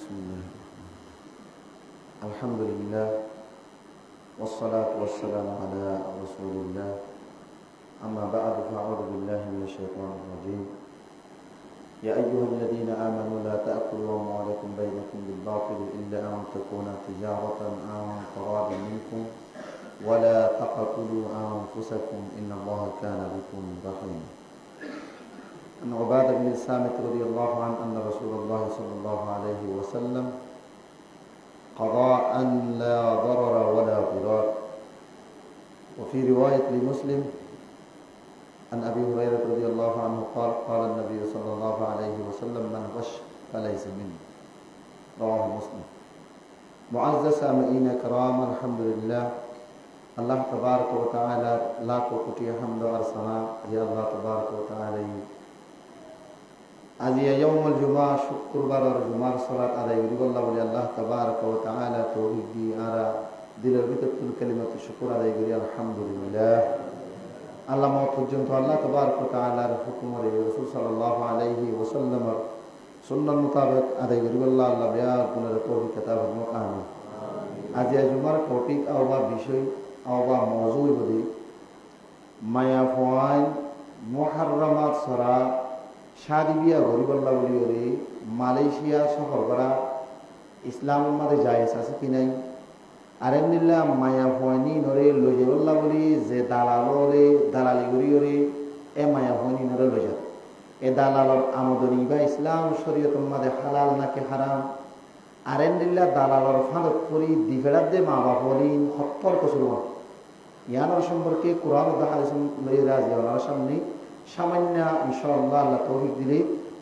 Bismillah. Alhamdulillah. Wassalatu wassalamu ala rasulillah. Amma ba'du fa'udhu billahi minasyaitanir rajim. Ya ayyuhalladhina amanu la ta'kulu amwalakum bainakum bil batil illa an takuna tijaratan an taradin minkum wa la taqtulu anfusakum innallaha kana bikum rahima. عن عبادة بن الصامت رضي الله عنه أن رسول الله صلى الله عليه وسلم قضى أن لا ضرر ولا ضرار. وفي رواية لمسلم عن أبي هريرة رضي الله عنه قال قال النبي صلى الله عليه وسلم من غش فليس مني. رواه مسلم. معزز سامعين كرام الحمد لله. الله تبارك وتعالى لا قوتي حمد أرسنا يا الله تبارك وتعالى. আজি ইয়াউমুল জুমা শুক্রবারের জুমার সালাত আদায় করিবল্লাহ বলি আল্লাহ তাবারক ওয়া তাআলা তৌফিক দি আরা দিলের ভিতর তুল কালিমাতু শুকর আদায় করি আলহামদুলিল্লাহ। আল্লাহ মত পর্যন্ত আল্লাহ তাবারক ওয়া তাআলার হুকুমে রাসূল সাল্লাল্লাহু আলাইহি ওয়াসাল্লামের সুন্নাত মোতাবেক আদায় করিবল্লাহ আল্লাহ বিয়া গুণের তৌফিক আতা ফরমাও আমিন। আজি জুমার টপিক আওবা বিষয় আওবা মওজু বলি মায়া ফাওয়াইন মুহাররামাত সরা শাদি বিয়া গরিবল্লাহ বলি ওরে মালয়েশিয়া সফর করা ইসলামের মাঝে জায়েজ আছে কি নাই? আর এমনিল্লা মায়া ফয়নি নরে লইজেবল্লাহ বলি যে দালালরে দালালি করি ওরে এ মায়া ফয়নি নরে লইজা এ দালালর আমদনি বা ইসলাম শরীয়তের মাঝে হালাল নাকি হারাম? আর এমনিল্লা দালালর ফাঁদত করি দিফেরাত দে মা বাপ বলি সতর্ক শুরু ইয়ানোর সম্পর্কে কোরআন রাজি ওনার সামনে সামান্য ইনশাআল্লাহ আল্লাহ তৌফিক দিলে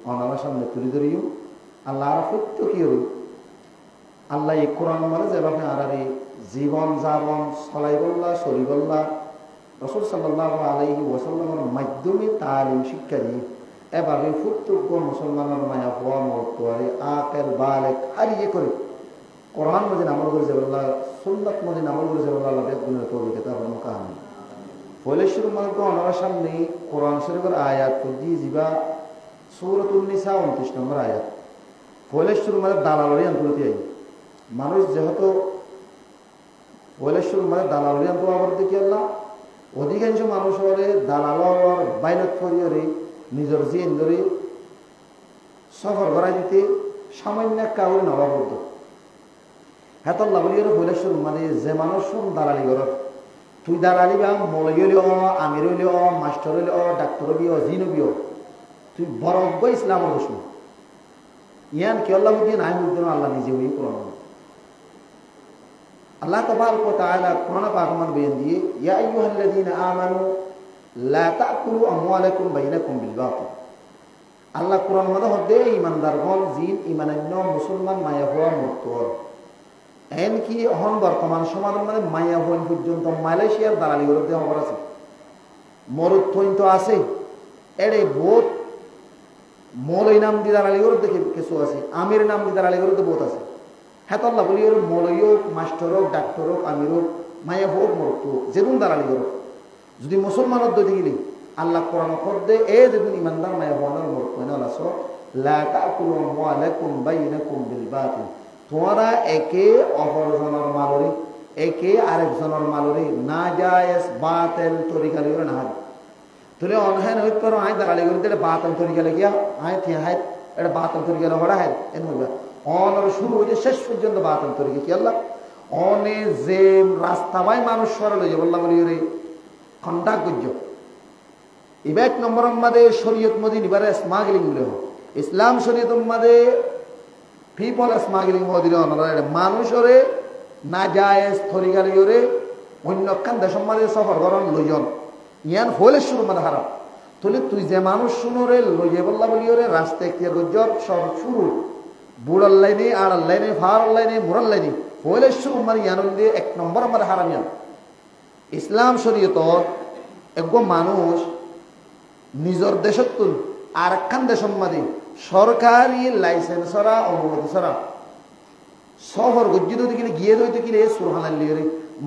ওনার সামনে তুলে ধরিও আল্লাহ আর সত্য কি হল আল্লাহ এই কোরআন মানে যেভাবে আরারে জীবন যাপন চলাইবল্লা চলিবল্লা রাসূল সাল্লাল্লাহু আলাইহি ওয়াসাল্লামের মাধ্যমে তালিম শিক্ষা দিয়ে এভাবে প্রত্যেক মুসলমানের মায়া হওয়া মহত্বরে আকেল বালেক হারিয়ে করে কোরআন মধ্যে আমল করে যাবল্লাহ সুন্নাত মধ্যে আমল করে যাবল্লাহ আল্লাহ বেগুনের তৌফিক তা হলো কাহিনী ফলেশ্বর মালকে ওনার সামনে কোরআন শরীফের আয়াত দিয়ে যাবা সূরাতুন নিসা 29 নম্বর আয়াত। ফলেশ্বর মানে দালালি আন্তর্জাতিক আই মানুষ যেহেতু ফলেশ্বর মানে দালালি আন্তর্জাতিক দেখি আল্লাহ অধিকাংশ মানুষ হলে দালালর বাইনত করিয়ে নিজের জিন ধরে সফর করা দিতে সামান্য কাউর নবাবদ্ধ হেতল্লা বলি ফলেশ্বর মানে যে মানুষ দালালি করার তুই দালালি বা মৌলবী হইলে আমির হইলে মাস্টার হইলে ডাক্তার হবি জিন হবি তুই বরব্য ইসলামের দুশমন ইয়ান কে আল্লাহ বুঝিয়ে নাই বুঝতেন আল্লাহ নিজে হই কোরআন আল্লাহ তাবারক ওয়া তাআলা কোরআন পাক মান বয়ান দিয়ে ইয়া আইয়ুহাল্লাযীনা আমানু লা তাকুলু আমওয়ালাকুম বাইনাকুম বিল বাতিল। আল্লাহ কোরআন মধ্যে হদে ঈমানদারগণ জিন ঈমানান্য মুসলমান মায়া হওয়া মুক্তর এমনকি এখন বর্তমান সমাজ মানে মায়া হইন পর্যন্ত মালয়েশিয়ার দালালি করে দেওয়া খবর আছে মরুত্থইন তো আছে এড়ে বহুত মৌলই নাম দিয়ে দালালি করে দেখে কিছু আছে আমির নাম দিয়ে দালালি করে বহুত আছে হেতল্লা বলি ওর মৌলই হোক মাস্টার হোক ডাক্তার হোক আমির হোক মায়া হোক মরুত্থ যেদিন দালালি করো যদি মুসলমানের দই গেলি আল্লাহ কোরআন দে এ যেদিন ইমানদার মায়া হওয়ার মরুত্থ আস লা তাকুলু আমওয়ালাকুম বাইনাকুম বিল বাতিল। তোমরা একে অপরজনের মালরে একে আরেকজনের মালরে না জায়েজ বাতিল তরিকা লিয়ে না তুলে অনহান হইত পারো আই দালালি করে বাতিল তরিকা লাগিয়া আই থি হাই এটা বাতিল তরিকা হড়া হয় এন হইবা অনর শুরু হইতে শেষ পর্যন্ত বাতিল তরিকা কি আল্লাহ অনে যে রাস্তা বাই মানুষ সরল হয়ে বললাম বলি রে খন্ডা গজ্জ ইবা এক নম্বর মধ্যে শরীয়ত মধ্যে নিবারে স্মাগলিং বলে ইসলাম শরীয়তের মধ্যে পিপল স্মাগলিং মদিরে মানুষরে না জায়েজ তরিকা লিয়ে অন্য কান দেশ মাঝে সফর করন লইজন ইয়ান হলে শুরু মানে হারাম তুলে তুই যে মানুষ শুনোরে লইয়ে বললা বলি ওরে রাস্তা একটি গজ্জর সব শুরু বুড়ার লাইনে আড়ার লাইনে ফার লাইনে মুরার লাইনে হলে শুরু মানে ইয়ান দিয়ে এক নম্বর মানে হারাম ইয়ান ইসলাম শরীয়ত একগো মানুষ নিজের দেশত তুল আর একখান দেশের মাঝে সরকারি লাইসেন্স ছাড়া অনুমতি ছাড়া শহর গজ্জিত গিয়ে দইতে কিনে সুরহানাল লিয়ে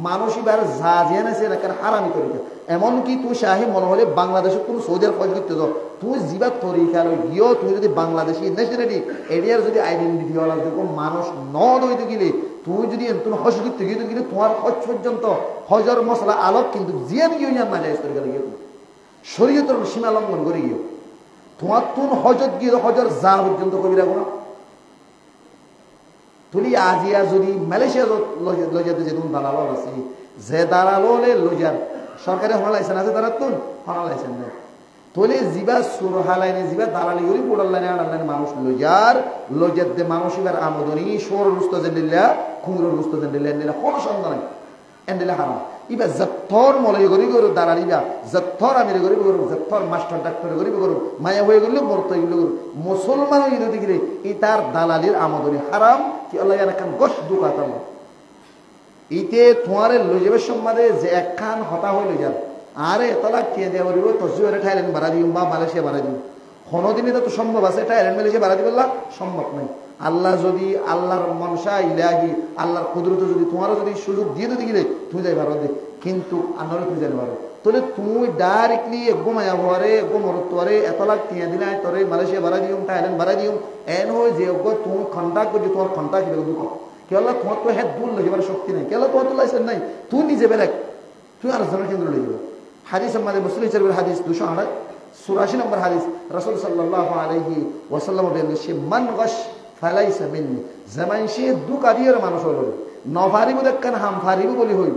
মানুষ এবার যা জেন আছে এখানে হারামি করে এমনকি তুই শাহে মনে হলে বাংলাদেশে কোনো সৌদির খোঁজ করতে যাও তুই জীবার তরিকা গিয়েও তুই যদি বাংলাদেশি ন্যাশনালিটি এরিয়ার যদি আইডেন্টিটি হওয়া মানুষ নদ হইতে গেলে তুই যদি তুমি হজ করতে গিয়ে গেলে তোমার হজ পর্যন্ত হজর মশলা আলোক কিন্তু জিয়ান গিয়ে না যায় তরিকা গিয়ে শরীয়তের সীমা লঙ্ঘন করে গিয়ে তোমার তুন হজত গিয়ে হজর যা পর্যন্ত কবি রাখো না তুলি আজিয়া যদি মালয়েশিয়া লজাতে যে তুমি দালাল আছে যে দালাল হলে লজার সরকারি হনালাইছেন আছে তারা তুন হনালাইছেন না তোলে জিবা সুর হালাইনে জিবা দালালি করি পোড়াল লাইনে আনার মানুষ লজার লজার দে মানুষ এবার আমদনি সোর রুস্ত জেন্ডিল্লা খুমরুর রুস্ত জেন্ডিল্লা এন্ডিল্লা কোনো সন্দেহ নাই এন্ডিল্লা হারাম ইবা যত্থর মলয় করি করো দালালি বা যত্থর আমিরে করি করো যত্থর মাস্টার ডাক্তার করি করো মায়া হয়ে গেলে মরত এগুলো করো মুসলমান হয়ে যদি গেলে ই তার দালালির আমদনি হারাম কি আল্লাহ এখান গোস দুকাতাম ইতে তোমার লইযাবে সম্মাদে যে একখান হতা হয়ে লইযার আরে এতলা কে দেওয়া বলিব তসজিওরে থাইল্যান্ড বাড়া দিম বা মালয়েশিয়া বাড়া দিম কোনোদিনই তো সম্ভব আছে থাইল্যান্ড মালয়েশিয়া বাড়া দিবে সম্ভব নাই আল্লাহ যদি আল্লাহর মনসা ইলাহি আল্লাহর কুদরত যদি তোমারও যদি সুযোগ দিয়ে দিতে গেলে তুমি যাই পারো দে কিন্তু আন্নারে তুমি জানি পারো তাহলে তুমি ডাইরেক্টলি একগো মায়া হওয়ারে একগো মরত্বরে এতলা টিয়া দিলে তোরে মালয়েশিয়া বাড়া দিম থাইল্যান্ড বাড়া দিম এন হয়ে যে তুমি কন্টাক্ট করছি তোমার কন্টাক্ট হিসেবে দুঃখ কেলা তোমার তো হ্যাঁ দূর লেগে শক্তি নাই কেলা তোমার তো লাইসেন্স নাই তুই নিজে বেলেগ তুই আর জনের কেন্দ্র লেগে যাবে হাদিস আমাদের মুসলিম শরীফের হাদিস 284 নম্বর হাদিস রাসূল সাল্লাল্লাহু আলাইহি ওয়াসাল্লাম বলেন সে মান গাশ ফালাইসা মিন্নি জামান সে দুকা দিয়ে মানুষ হলো নফারিবু দেখকান হাম ফারিবু বলি হই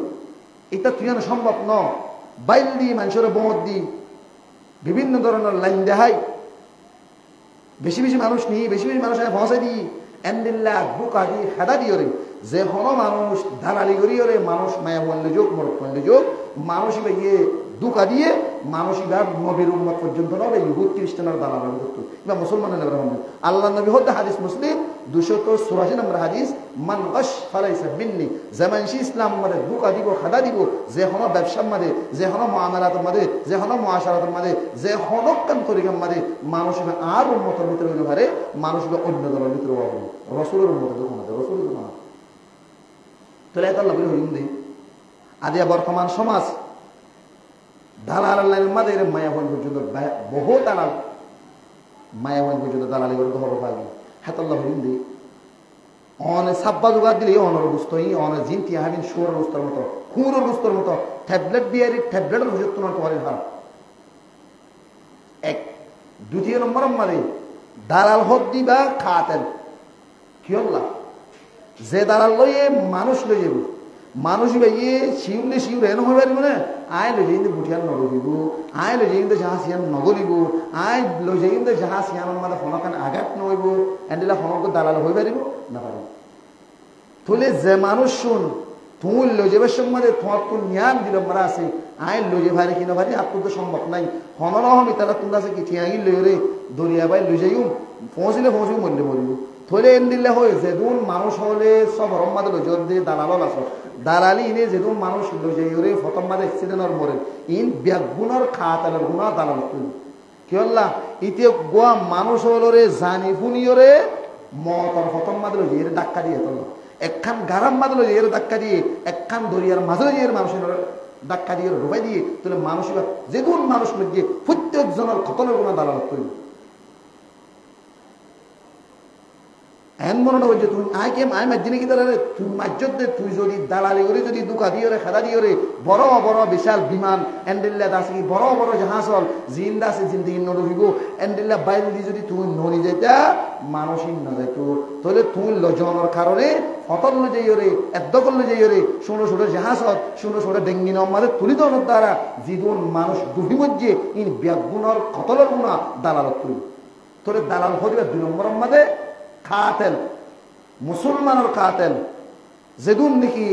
এটা তুই না সম্ভব ন বাইল দি মানুষের বমত দি বিভিন্ন ধরনের লাইন দেখাই বেশি বেশি মানুষ নিয়ে বেশি বেশি মানুষ পৌঁছাই দিই এন্দিল্লা দুকা দি হেদা দিয়ে রে যে কোনো মানুষ দালালি করিও রে মানুষ মায়া বললে যোগ মরত বললে যোগ মানুষ ইয়ে দুকা দিয়ে মানুষ ইবার নবীর উম্মত পর্যন্ত নবে ইহুদ খ্রিস্টানের দালাল করতো বা মুসলমানের নেবার আল্লাহ নবী হতে হাদিস মুসলিম 284 নম্বর হাদিস মান গাশ ফালাইসা মিন্নি জামানশি ইসলাম মধ্যে দুকা দিব খাদা দিব যে কোনো ব্যবসার মধ্যে যে কোনো মুআমালাতের মধ্যে যে কোনো মুআশারাতের মধ্যে যে কোনো কাম তরিকার মধ্যে মানুষ আর উম্মতের ভিতরে হইতে পারে মানুষ অন্য দলের ভিতরে হবে রাসূলের উম্মত যখন আছে রাসূলের উম্মত তাহলে এত আল্লাহ বলে হইম দেই আদিয়া বর্তমান সমাজ দালাল লাইনের মধ্যে মায়া হন পর্যন্ত বহু দালাল মায়া হন পর্যন্ত দালালি করে ধরো পাবি হাত আল্লাহ হইম দেই অনে সাব্বা জোগাড় দিলে অনর বুঝতো অনে জিন টিয়া হাবিন শুয়োর বুঝতোর মতো কুমুরের বুঝতোর মতো ট্যাবলেট দিয়ে ট্যাবলেটের বুঝত তোমার তোমার হার এক দ্বিতীয় নম্বর মানে দালাল হদ দিবা খাতেন কি হল্লা যে দালাল লইয়ে মানুষ লই যাব মানুষ ইয়ে শিউলে শিউর এন হয়ে পারিব না আয় লই যাই বুঠিয়ান নগরিব আয় লই যাই যাহা সিয়ান নগরিব আয় লই যাই যাহা সিয়ানের মাঝে হনকান আঘাত নহইব এন্ডিলা হনক দালাল হয়ে পারিব না পারিব তুলে যে মানুষ শুন তুই লই যাবার সময় তোমার তো জ্ঞান দিল মারা আছে আয় লই যে ভারি কিনা ভারি আপনার তো সম্ভব নাই হনর হমি তারা তোমরা আছে কি ঠিয়াগি লই রে দরিয়া বাই লই যাইম পৌঁছিলে পৌঁছিব মরলে মরিব থলে এন দিলে হয় যেদুন মানুষ হলে সব হরম লই জোর দিয়ে দালাল আস দালালি ইনে যেদুন মানুষ লই যাই রে ফতম মাদে এক্সিডেন্টর মরে ইন ব্যাগুণর খাতালের গুণা দালাল তুই কি হল্লা ইতে গোয়া মানুষ হলো রে জানি ফুনিও রে মতর ফতম মাদে লই যাই ডাক্কা দিয়ে তোল একখান গারাম মাদে লই যাই ডাক্কা দিয়ে একখান দরিয়ার মাঝে লই যাই মানুষের ডাক্কা দিয়ে ডুবাই দিয়ে তাহলে মানুষ যেদুন মানুষ লই গিয়ে প্রত্যেকজনের খতনের গুণা দালাল তুই এন মনে হচ্ছে তুমি আইকে আই মাঝিনে কি দাঁড়ালে তুই মাজ্জত দে তুই যদি দালালি করে যদি দুকা দিয়ে রে খেদা দিয়ে রে বড় বড় বিশাল বিমান এন্ডিল্লা দাসি বড় বড় জাহাজ হল জিন্দা আছে জিন্দিগি নড়িব এন্ডিল্লা বাইরে দিয়ে যদি তুমি নড়ি যেতা মানুষই না যাইতো তাহলে তুমি লজনের কারণে ফতল লো যাই রে এদ্দকল লো যাই রে শুনো ছোট জাহাজ হল শুনো ছোট ডেঙ্গি নমাদে তুলি দনের দ্বারা যিদুন মানুষ ডুবি মধ্যে ইন ব্যাগুণর কতলের গুণা দালালত তুই তোরে দালাল হইবে 2 নম্বরের মধ্যে খাতেন মুসলমানের খাতেন যেদুন নাকি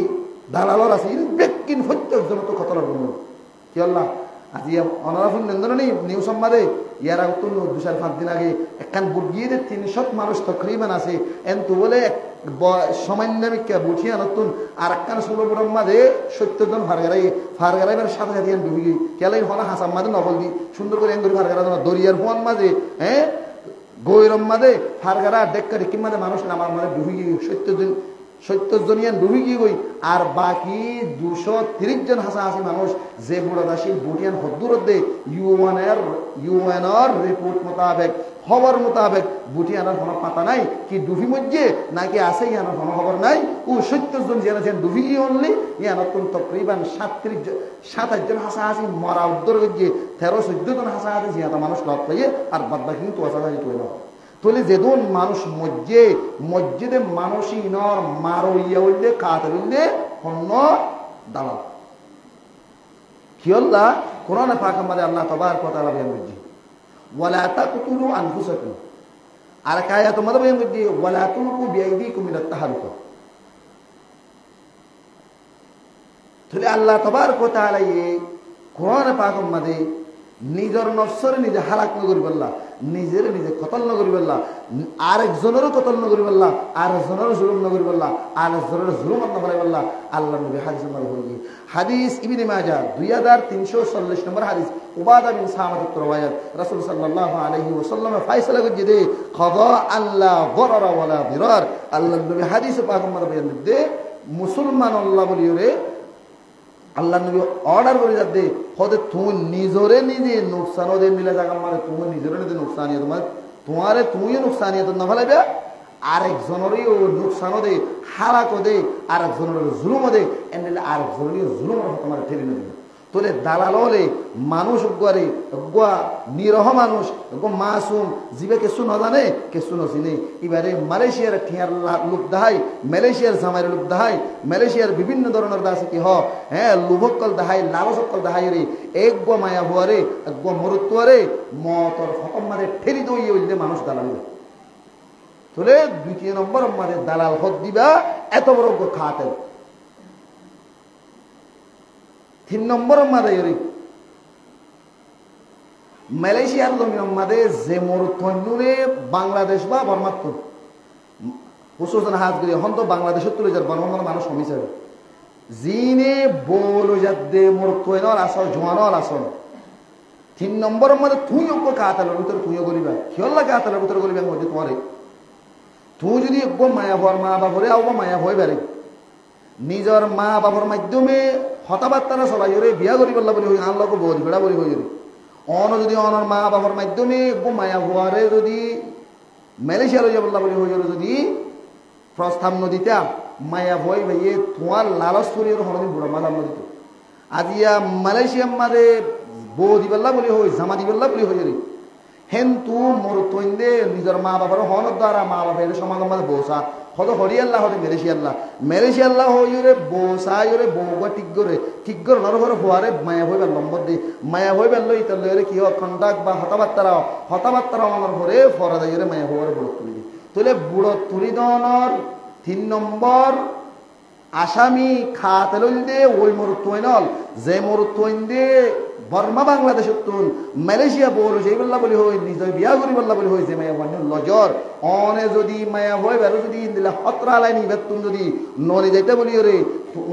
দালালর আছে ব্যক্তিন প্রত্যেকজন তো কত রকম কি আল্লাহ আজি অনারাফুল নেন্দনী নিউজ সম্বাদে ইয়ার আগে তো 2-5 দিন আগে একখান বুট গিয়ে 300 মানুষ তকরিবান আছে এন্তু বলে সামান্যমিকা বুঠিয়া নতুন আর একখান ষোলোপুরের মাঝে 70 জন ফারগারাইবার সাথে সাথে ডুবি গিয়ে কেলাই হনা হাসাম মাঝে নকল দি সুন্দর করে এঙ্গুরি ফারগারা দরিয়ার ফোন মাঝে হ্যাঁ গৌরম মাঝে ফারগারা ডেক্কা ডিক্কির মাঝে মানুষ নামার মাঝে ডুবি গিয়ে 70 জন 70 জনিয়ান ডুবি গিয়ে গই আর বাকি 230 জন হাসাহাসি মানুষ যে বুড়াদাসী বুটিয়ান হদ্দুরদ্দে ইউএনর রিপোর্ট মোতাবেক খবর মোতাবেক বুটিয়ানার কোনো পাতা নাই কি ডুবি মধ্যে নাকি আছে ইয়ানোর কোনো খবর নাই ও 70 জন যে আছেন ডুবি গিয়ে অনলি ইয়ানোর কোন তকরিবান 27 জন হাসাহাসি মরা উদ্দর গিয়ে 13-14 জন হাসাহাসি জিয়াতা মানুষ লপ পাইয়ে আর বাদ বাকি কিন্তু হাসাহাসি তৈরি হয় তোলে যেদন মানুষ মসজিদে মানুষই নর মারো ইয়া হইলে কাতে হইলে অন্য দালাল কি আল্লাহ কোরআনে পাক আমাদের আল্লাহ তাবারক ওয়া তাআলা বলেন বুঝি ওয়ালা তাকতুলু আনফুসাকুম আর কায়া তোমাদের বলেন বুঝি ওয়ালা তুলকু বিআইদিকুম ইলা তাহালুকা তাহলে আল্লাহ তাবারক ওয়া তাআলা এই কোরআনে পাক আমাদের নিজের নফসরে নিজে হালাক নগরী বললা নিজের নিজে কতল নগরী বললা আরেকজনেরও কতল নগরী বললা আরেকজনেরও জুলুম নগরী বললা আরেকজনের জুলুম না বলে বললা আল্লাহ নবী হাদিস নম্বর হয়ে হাদিস ইবনে মাজাহ 2340 নম্বর হাদিস উবাদা বিন সামাত রওয়ায়াত রাসূল সাল্লাল্লাহু আলাইহি ওয়াসাল্লাম ফয়সালা করে দে কদা আল্লাহ গররা ওয়ালা দিরার আল্লাহ নবী হাদিস পাক মধ্যে বয়ান দে মুসলমান আল্লাহ বলিওরে আল্লাহ নবী অর্ডার করে যাতে হতে তুমি নিজরে নিজে নুকসান ওদের মিলে জায়গা মানে তুমি নিজরে নিজে নুকসানিয়ত মানে তোমারে তুমিও নুকসানিয়ত না ফেলাইবে আরেকজনেরই ও নুকসান দে হালাক দে আরেকজনের জুলুম দে এমনি আরেকজনেরই জুলুম তোমার ঠেলে নেবে তোলে দালাল হলে মানুষ গরে নিরহ মানুষ মাসুম জিবে কিছু না জানে কিছু নচিনে এবারে মালয়েশিয়ার ঠিয়ার লোক দাহাই মালয়েশিয়ার জামাইয়ের লোক দাহাই মালয়েশিয়ার বিভিন্ন ধরনের দাসে কি হ্যাঁ লোভকল দাহাই লালসকল দাহাই রে এক মায়া হওয়ারে এক মরুত্বরে মতর ফকম মাঝে ঠেলি দইয়ে হইলে মানুষ দালাল তোলে 2 নম্বর মাঝে দালাল হদ দিবা এত বড় খাতেল 3 নম্বর মাঝে মালয়েশিয়ার জমিনের মাঝে যে মরুত্বরে বাংলাদেশ বা বর্মাত্ম হুসুন হাজগিরি এখন তো বাংলাদেশের তুলে যার বর্মার মানুষ সমস্যা জিনে বলো যাতে মরুত্বর আসল জোয়ানর আসল 3 নম্বর মাঝে তুই কাতালের ভিতরে তুইও করিবা কিয়ল্লা কাতালের ভিতরে করিবা মধ্যে তোমারে তুই যদি মায়া ভর মা বাবরে আও মায়া ভয় বেড়ে নিজের মা বাবার মাধ্যমে হতাবার্তারা সবাই বিয়া করি বললা বলি হই আনলোক বোধ ভেড়া বলি হই অন যদি অনর মা বাবার মাধ্যমে মায়া ভুয়ারে যদি মালয়েশিয়া লইয়া বললা বলি হই যদি প্রস্তাব নদীতে মায়া ভয় ভাইয়ে তোমার লালচ করি হরদিন বুড়া মালাম নদীতে আজিয়া মালয়েশিয়ার মাঝে বউ দিবেল্লা বলি হই জামা দিবেল্লা বলি হই হেন তু মোর তৈন্দে নিজের মা বাবার হনের দ্বারা মা বাবার সমাজের মাঝে বসা হতো হরিয়াল্লাহ হতে মেরেশিয়াল্লাহ হইরে বসাইরে বউবা ঠিক করে নরঘরে হওয়ারে মায়া হইবার নম্বর দিয়ে মায়া হইবার লই তার লইরে কি হয় কন্টাক্ট বা হতাবার্তারা আমার ঘরে ফরা যাইরে মায়া হওয়ারে বুড়ো তুলি দিই তাহলে বুড়ো তুলি দনের 3 নম্বর আসামি খাতে লইল দে ওই মরুত্বইনল যে মরুত্বইন্দে বর্মা বাংলাদেশের তুল মালয়েশিয়া বল যেইবল্লা বলি হই নিজে বিয়া করি বললা বলি হই যে মায়া বান্নে লজর অনে যদি মায়া হই বেরো যদি দিলা খতরা লাইনি বেতুন যদি নরে যাইতে বলি রে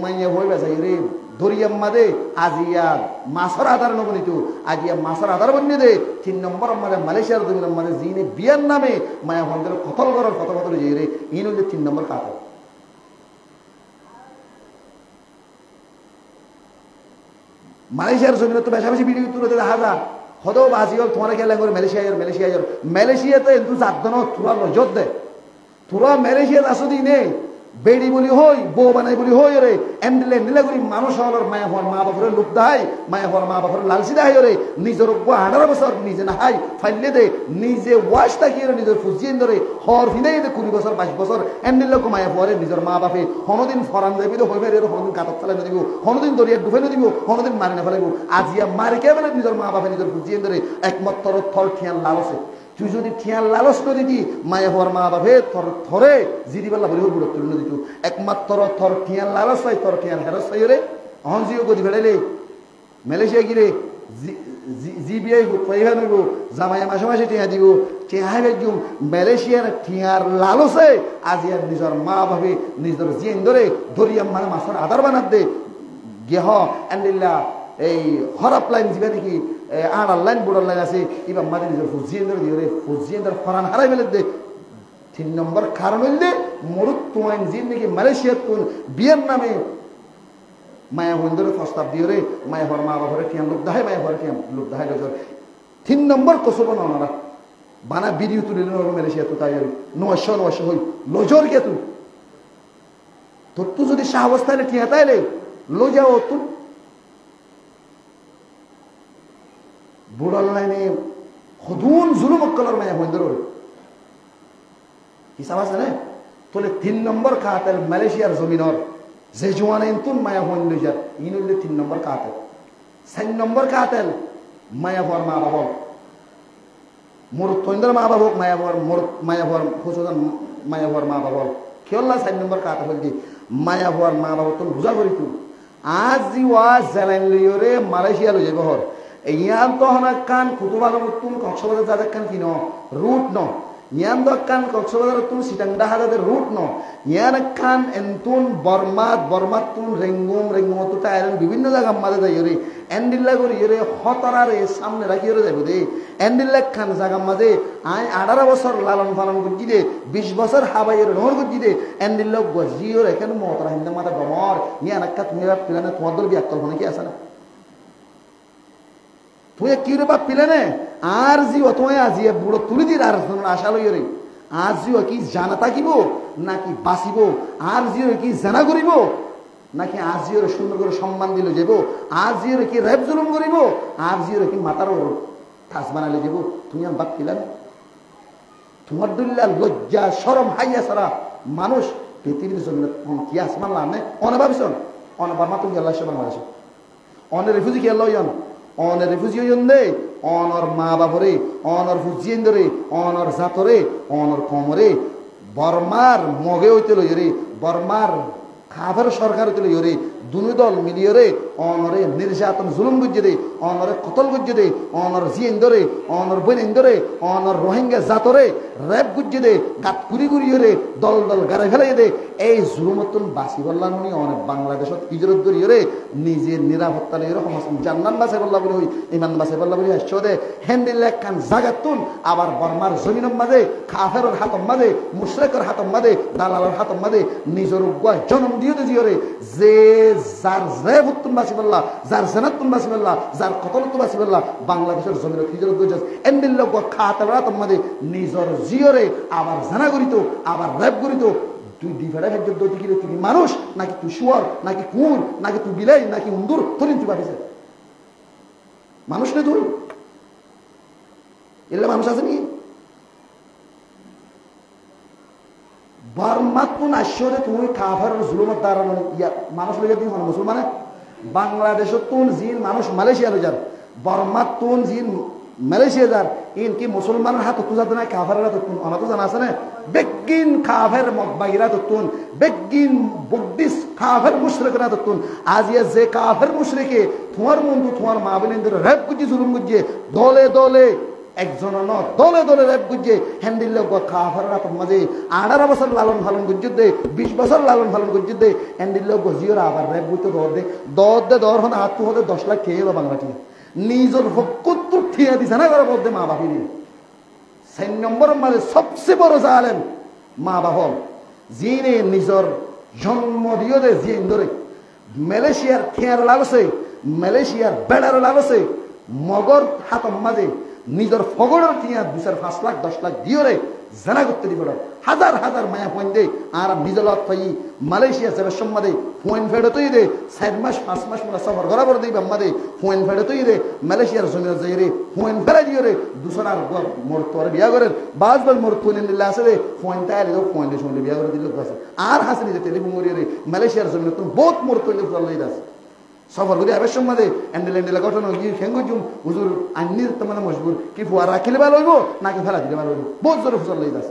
মায়া হই বেজাই রে দরিয়াম মাদে আজিয়া মাছর আধার নবনিত আজিয়া মাছর আধার বন্নে দে 3 নম্বর আমাদের মালয়েশিয়ার জমির আমাদের জিনে বিয়ার নামে মায়া হন্দের কতল করার কত যাই রে ইন হইলে 3 নম্বর কাটা মালয়েশিয়ার জমিনে তো বেশি ভিডিও তুলে দেখা যা হদো বাজি হল তোমার খেলা করে মালয়েশিয়াতে কিন্তু জাতন তোরা লজত দে তোরা মালয়েশিয়াত আসো দি নে বেড়ি বলি হই বউ বানাই বলি হই রে এন্ডিলে নিলে করি মানুষ হলর মায়া হওয়ার মা বাপরে লুপ দাই মায়া হওয়ার মা বাপরে লালসি দাই রে নিজের 18 বছর নিজে না হাই ফাইলে দে নিজে ওয়াশ থাকিয়ে নিজের ফুজিয়ে ধরে হর ফিনাই দে 20 বছর 22 বছর এন্ডিলে মায়া হওয়ারে নিজের মা বাপে হনদিন ফরান যাবি তো হইবে রে হনদিন কাতত চালাই দিব হনদিন দরিয়া ডুবে দিব হনদিন মারি না ফেলাইব আজিয়া মারি কে বলে নিজের মা বাপে নিজের ফুজিয়ে ধরে একমাত্র থর ঠিয়ান লালসে তুই যদি ঠিয়ান লালস নদী দি মায়া হওয়ার মা বাপে থর থরে জিদি বেলা বলি বুড়ো তুলি নদী তু একমাত্র থর ঠিয়ান লালস হয় থর ঠিয়ান হেরস হয় রে অহন জিও গদি বেড়াইলে মালয়েশিয়া গিরে জিবিআই পয়সা নইব জামাইয়া মাসে মাসে টিয়া দিব টিয়া বেজুম মালয়েশিয়ার টিয়ার লালসে আজি আর নিজের মা বাপে নিজের জিন ধরে দরিয়াম মানে মাছের আধার বানাত দে গেহ আন্দিল্লা এই হরাপ লাইন যাবে দেখি আড়ার লাইন বুড়ার লাইন আছে এবার মাঝে নিজের ফুজিয়েন্দ্র দিয়ে ফুজিয়েন্দ্র ফরান হারাই ফেলে দে তিন নম্বর কারণ হইলে মরুত তোমায় জিন্দগি মালয়েশিয়া তুন বিয়ের নামে মায়া বন্ধুরে প্রস্তাব দিয়ে রে মায়া হর মা বাবরে টিয়াম লোক দাহে মায়া হর টিয়াম লোক দাহে লজর তিন নম্বর কসব নরা বানা ভিডিও তুলে মালয়েশিয়া তো তাই নশো হই লজর কে তুই তোর তো যদি শাহ অবস্থায় টিয়া তাইলে লো যাও তুই বুড়াল লাইনে হদুন জুলুম অক্কলর মায়া বন্ধুর হিসাব আছে না তোলে তিন নম্বর কাতেল মালয়েশিয়ার জমিনর যে জোয়ানে তুন মায়া হন লইজার ইন হইলে তিন নম্বর কাতেল 4 নম্বর কাতেল মায়া ভর মা বাবা মোর তৈন্দর মা বাবা মায়া ভর হুসুদান মায়া ভর মা বাবা কেওলা 4 নম্বর কাতেল হইল মায়া ভর মা বাবা তুন বুঝা করি তুই আজ জি ওয়াজ জালাইন লইরে মালয়েশিয়া লই যাবে হর ইয়ান তো হনা কান কুতুবাল মুতুন কক্সবাজার যাদের কান কিনো রুট ন ইয়ান দক্কান কক্সবাজার তুন সিটাংডা হাজাদের রুট ন ইয়ান খান এন্তুন বর্মাত তুন রেঙ্গুম তো টাইরন বিভিন্ন জায়গা মাঝে যাই রে এন্ডিল্লা করি রে হতরারে সামনে রাখি রে যাইব দে এন্ডিল্লা খান জায়গা মাঝে আই 18 বছর লালন পালন করছি দে 20 বছর হাবাইয়ের নহর করছি দে এন্ডিল্লা গজিও এখানে মতরা হিন্দা মাথা ডমর ইয়ান একটা তুমি প্ল্যানে তোমার দল বিয়াক্কল হনে কি আছে না তুই কি রে বাপ পিলেনে আর জি অতয় আজি বুড়ো তুলি দির আর আশা লই রে আর জি কি জানা থাকিব নাকি বাঁচিব আর জি কি জানা করিব নাকি আর জি সুন্দর করে সম্মান দিলে যাব আর জি কি রেপ জুলুম করিব আর জি কি মাতার ঠাস বানালে যাব তুমি আর বাপ পিলেন তোমার দুল্লা লজ্জা শরম হাইয়া সারা মানুষ পৃথিবীর জমিনে কি আসমান লামে অনভাবিছন অনবার মা তুমি আল্লাহ বাংলাদেশ অনে রিফিউজি কি আল্লাহ অনের রিফিউজি হইন্দে অনর মা বাবরে অনর ফুজিয়েন্দরে অনর জাতরে অনর কমরে বর্মার মগে হইতে লই রে বর্মার খাবার সরকার হইতে লই রে দুনু দল মিলিয়ে রে অনরে নির্যাতন জুলুম গুজ্জে দে অনরে কতল গুজ্জে দে অনর জিয়েন্দরে অনর বনেন্দরে অনর রোহিঙ্গা জাতরে র্যাব গুজ্জে দে গাত কুড়ি রে দল গাড়ে ফেলাই দে এই জুলুমতন বাসি বললাম উনি অনেক বাংলাদেশত হিজরত করিয়ে রে নিজের নিরাপত্তা লই এরকম জান্নান বাসে বললা বলে হই ইমান বাসে বললা বলে আসছো দে হ্যান্ডিল কান জাগাতুন আবার বর্মার জমিনের মাঝে কাফেরের হাতম মাঝে মুশরিকের হাতম মাঝে দালালের হাতম মাঝে নিজের উগ্র জন্ম দিয়ে দিও রে যে যার জেবুতুন বাসি বললা যার জানাতুন বাসি বললা যার কতলতুন বাসি বললা বাংলাদেশের জমিনের হিজরত করিস হ্যান্ডিল লোক খাতার হাতম মাঝে নিজের জিওরে আবার জানা করিত আবার র্যাব করিত তুই ডিফারে যুদ্ধ দিকে তুমি মানুষ নাকি তুই শুয়ার নাকি কুকুর নাকি তুই বিলাই নাকি উন্দুর তুই ভাবিস মানুষ নে তুই এলে মানুষ আছে নি বারমাতুন আশ্বরে তুমি কাফার জুলুমের দ্বারা মানুষ লেগে তুমি মুসলমানে বাংলাদেশত তুন জিন মানুষ মালয়েশিয়া যার বারমাতুন জিন মালয়েশিয়া যার ইনকি মুসলমানের হাত তো যাতে না কাফারের হাত তুন অনা তো জানা আছে না বেগিন কাফের বাইরা তো তুন বেগিন বদ্দিস কাফের মুশরিকের হাত তুন আজ ইয়া যে কাফের মুশরিকে তোমার বন্ধু তোমার মা বোনদের রেপ গুজি জুলুম গুজি দলে দলে একজন ন দলে দলে রেপ গুজি হ্যান্ডিল লোক কাফের হাত মাঝে 18 বছর লালন পালন গুজি দে 20 বছর লালন পালন গুজি দে হ্যান্ডিল লোক গজিওর আবার রেপ গুতে দর হন হাত হতে 10 লাখ খেয়ে বাংলাটি নিজের হকুত্তর ঠিয়া দিছে না করে বলতে মা বাপি নিয়ে 4 নম্বর মাঝে সবচেয়ে বড় জালেম মা বাপ যিনি নিজের জন্ম দিয়ে দে জিন ধরে মালয়েশিয়ার খেয়ার লাগছে মালয়েশিয়ার বেড়ার লাগছে মগর হাতম মাঝে নিজের ফগড়ের ঠিয়া 2-5 লাখ 10 লাখ দিয়ে রে জানা করতে দিব হাজার হাজার মায়া পয়েন্ট দে আর নিজের পাই মালয়েশিয়া যাবে সম্মাদে পয়েন্ট ফেড়ে তুই দে 4 মাস 5 মাস মোলা সফর বরাবর দিই বাম্মাদে পয়েন্ট ফেড়ে তুই দে মালয়েশিয়ার জমির যাই রে পয়েন্ট ফেড়ে দিয়ে রে দুসরা মোর তোর বিয়া করেন বাজবার মোর তুই নিলে আসে রে পয়েন্ট আইলে তো পয়েন্টের সঙ্গে বিয়া করে দিল আছে আর হাসে নিজে টেলিফোন করিয়ে রে মালয়েশিয়ার জমির তুমি বহুত মোর তুই লই দাস সফর করি আবার সম্মাদে এন্ডেল ঘটনা গিয়ে খেঙ্গু জুম হুজুর আন্নির তোমার মজবুর কি ফুয়া রাখিলে ভালো হইব নাকি ফেলা দিলে ভালো হইব বহুত জোরে ফুসল লই দাস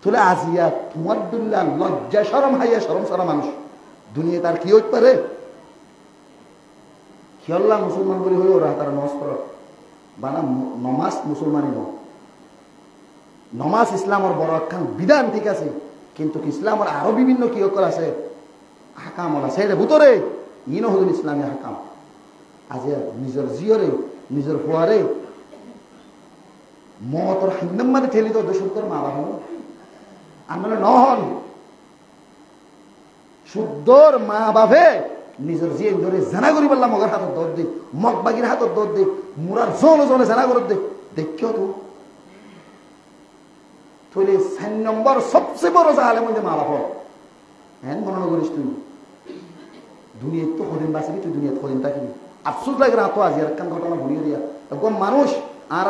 তুলে আজিয়া তোমার দুল্লা লজ্জা শরম হাইয়া শরম সারা মানুষ দুনিয়া তার কি হইতে পারে খেয়াল্লা মুসলমান বলি হই ওরা তারা নমাজ পড়া বানা নমাজ মুসলমানই নমাজ ইসলামের বড় একখান বিধান ঠিক আছে কিন্তু ইসলামের আরো বিভিন্ন কি আছে হাকাম আছে এর ভিতরে ইনো হল ইসলামী হাকাম আজিয়া নিজের জিয়রে নিজের ফুয়ারে মতর হান্নাম মানে ঠেলি তো দেশের মা বাবা আমরা নহন শুদ্ধর মা বাপে নিজের জিয়ে ধরে জানা করি বললাম মগের হাতত দৌড় দে মগ বাগির হাতত দৌড় দে মুরার জলে জলে জানা করে দে দেখিও তো তাহলে 4 নম্বর সবচেয়ে বড় জাহালের মধ্যে মা বাপ হ্যাঁ মনে করিস তুই দুনিয়ায় তো কদিন বাঁচবি তুই দুনিয়াতে কদিন থাকিবি আফসোস লাগে না তো আজি একখান ঘটনা ভুলিয়ে দিয়া একদম মানুষ আর